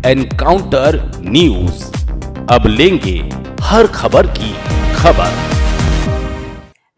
Encounter news, अब लेंगे हर खबर की खबर।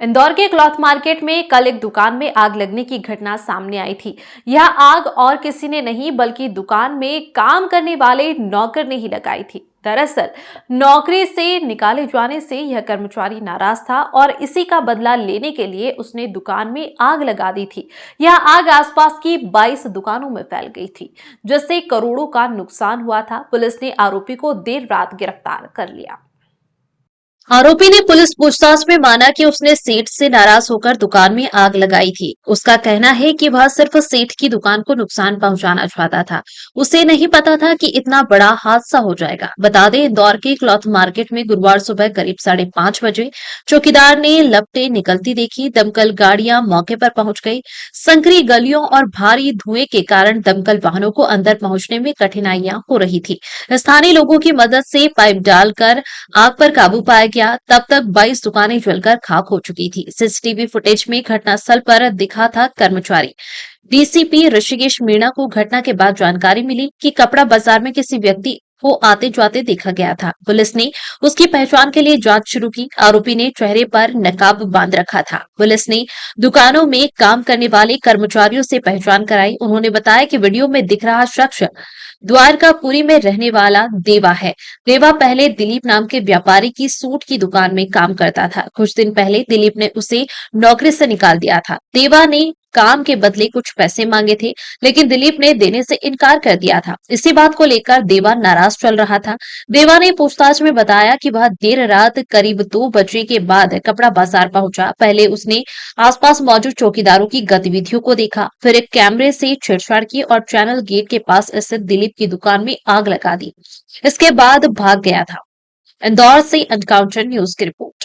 इंदौर के क्लॉथ मार्केट में कल एक दुकान में आग लगने की घटना सामने आई थी। यह आग और किसी ने नहीं बल्कि दुकान में काम करने वाले नौकर ने ही लगाई थी। दरअसल नौकरी से निकाले जाने से यह कर्मचारी नाराज था और इसी का बदला लेने के लिए उसने दुकान में आग लगा दी थी। यह आग आसपास की 22 दुकानों में फैल गई थी, जिससे करोड़ों का नुकसान हुआ था। पुलिस ने आरोपी को देर रात गिरफ्तार कर लिया। आरोपी ने पुलिस पूछताछ में माना कि उसने सेठ से नाराज होकर दुकान में आग लगाई थी। उसका कहना है कि वह सिर्फ सेठ की दुकान को नुकसान पहुंचाना चाहता था। उसे नहीं पता था कि इतना बड़ा हादसा हो जाएगा। बता दें, इंदौर के क्लॉथ मार्केट में गुरुवार सुबह करीब 5:30 बजे चौकीदार ने लपटें निकलती देखी। दमकल गाड़ियां मौके पर पहुंच गई। संकरी गलियों और भारी धुएं के कारण दमकल वाहनों को अंदर पहुंचने में कठिनाइयां हो रही थी। स्थानीय लोगों की मदद से पाइप डालकर आग पर काबू पाया गया। तब तक 22 दुकानें जलकर खाक हो चुकी थी। सीसीटीवी फुटेज में घटनास्थल पर दिखा था कर्मचारी। डीसीपी ऋषिकेश मीणा को घटना के बाद जानकारी मिली कि कपड़ा बाजार में किसी व्यक्ति को आते जाते देखा गया था। पुलिस ने उसकी पहचान के लिए जांच शुरू की। आरोपी ने चेहरे पर नकाब बांध रखा था। पुलिस ने दुकानों में काम करने वाले कर्मचारियों से पहचान कराई। उन्होंने बताया कि वीडियो में दिख रहा शख्स द्वारकापुरी में रहने वाला देवा है। देवा पहले दिलीप नाम के व्यापारी की सूट की दुकान में काम करता था। कुछ दिन पहले दिलीप ने उसे नौकरी से निकाल दिया था। देवा ने काम के बदले कुछ पैसे मांगे थे, लेकिन दिलीप ने देने से इनकार कर दिया था। इसी बात को लेकर देवा नाराज चल रहा था। देवा ने पूछताछ में बताया कि वह देर रात करीब 2 बजे के बाद कपड़ा बाजार पहुंचा। पहले उसने आसपास मौजूद चौकीदारों की गतिविधियों को देखा, फिर एक कैमरे से छेड़छाड़ की और चैनल गेट के पास स्थित दिलीप की दुकान में आग लगा दी। इसके बाद भाग गया था। इंदौर से एनकाउंटर न्यूज की रिपोर्ट।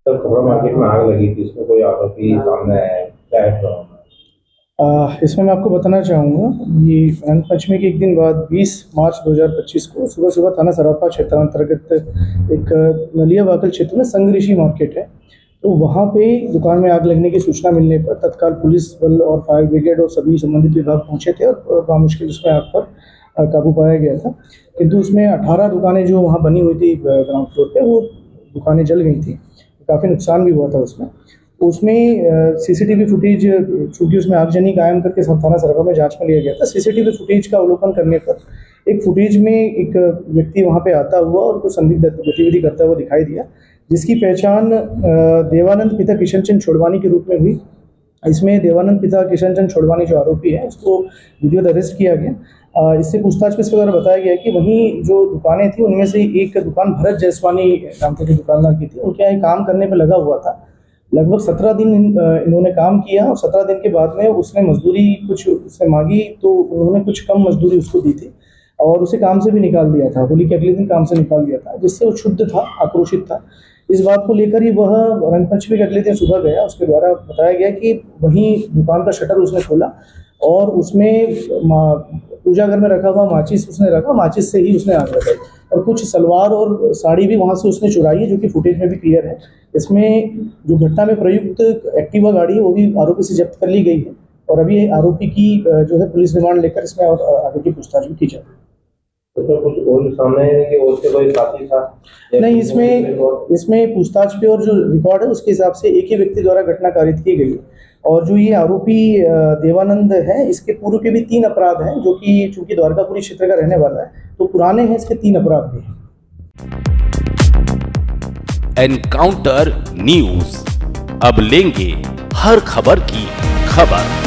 कपड़ा मार्केट में आग लगी थी, इसमें कोई आरोपी सामने आया है, क्या है? इसमें मैं आपको बताना चाहूँगा, ये रंग पंचमी के एक दिन बाद 20 मार्च 2025 को सुबह सुबह थाना सराफा क्षेत्र अंतर्गत एक नलिया वाकल क्षेत्र में संगऋषि मार्केट है, तो वहाँ पे दुकान में आग लगने की सूचना मिलने पर तत्काल पुलिस बल और फायर ब्रिगेड और सभी संबंधित विभाग पहुँचे थे और बामुश्किल उसमें आग पर काबू पाया गया था। किंतु उसमें 18 दुकानें जो वहाँ बनी हुई थी ग्राउंड फ्लोर पर, वो दुकानें जल गई थी। काफ़ी नुकसान भी हुआ था उसमें सीसीटीवी फुटेज, चूँकि उसमें आगजनी कायम करके थाना सराफा में जांच में लिया गया था। सीसीटीवी फुटेज का अवलोकन करने पर एक फुटेज में एक व्यक्ति वहां पे आता हुआ और कुछ संदिग्ध गतिविधि करता हुआ दिखाई दिया, जिसकी पहचान देवानंद पिता किशन चंद छोड़वानी के रूप में हुई। इसमें देवानंद पिता किशन चंद छोड़वानी जो आरोपी है, उसको वीडियो अरेस्ट किया गया। इससे पूछताछ में इसके द्वारा बताया गया कि वहीं जो दुकानें थी उनमें से एक दुकान भरत जयसवानी नाम के जो दुकानदार की थी, उनके यहाँ काम करने पर लगा हुआ था। लगभग 17 दिन इन्होंने काम किया और 17 दिन के बाद में उसने मजदूरी कुछ उससे मांगी, तो उन्होंने कुछ कम मजदूरी उसको दी थी और उसे काम से भी निकाल दिया था। होली के अगले दिन काम से निकाल दिया था, जिससे वो क्षुब्ध था, आक्रोशित था। इस बात को लेकर ही वह रंगपंचमी के अगले दिन सुबह गया। उसके द्वारा बताया गया कि वहीं दुकान का शटर उसने खोला और उसमें पूजा घर में रखा हुआ माचिस उसने रखा, माचिस से ही उसने आग लगाई और कुछ सलवार और साड़ी भी वहां से उसने चुराई है, जो कि फुटेज में भी क्लियर है। इसमें जो घटना में प्रयुक्त एक्टिवा गाड़ी है, वो भी आरोपी से जब्त कर ली गई है और अभी आरोपी की जो है पुलिस रिमांड लेकर इसमें और आगे की पूछताछ भी की जाए। तो कुछ और सामने है कि और से कोई साथी था? नहीं, इसमें पूछताछ पे और जो रिकॉर्ड है उसके हिसाब से एक ही व्यक्ति द्वारा घटना कारित की गई है। और जो ये आरोपी देवानंद है, इसके पूर्व के भी 3 अपराध हैं, जो कि चूंकि द्वारकापुरी क्षेत्र का रहने वाला है, तो पुराने हैं, इसके 3 अपराध भी हैं। एनकाउंटर न्यूज, अब लेंगे हर खबर की खबर।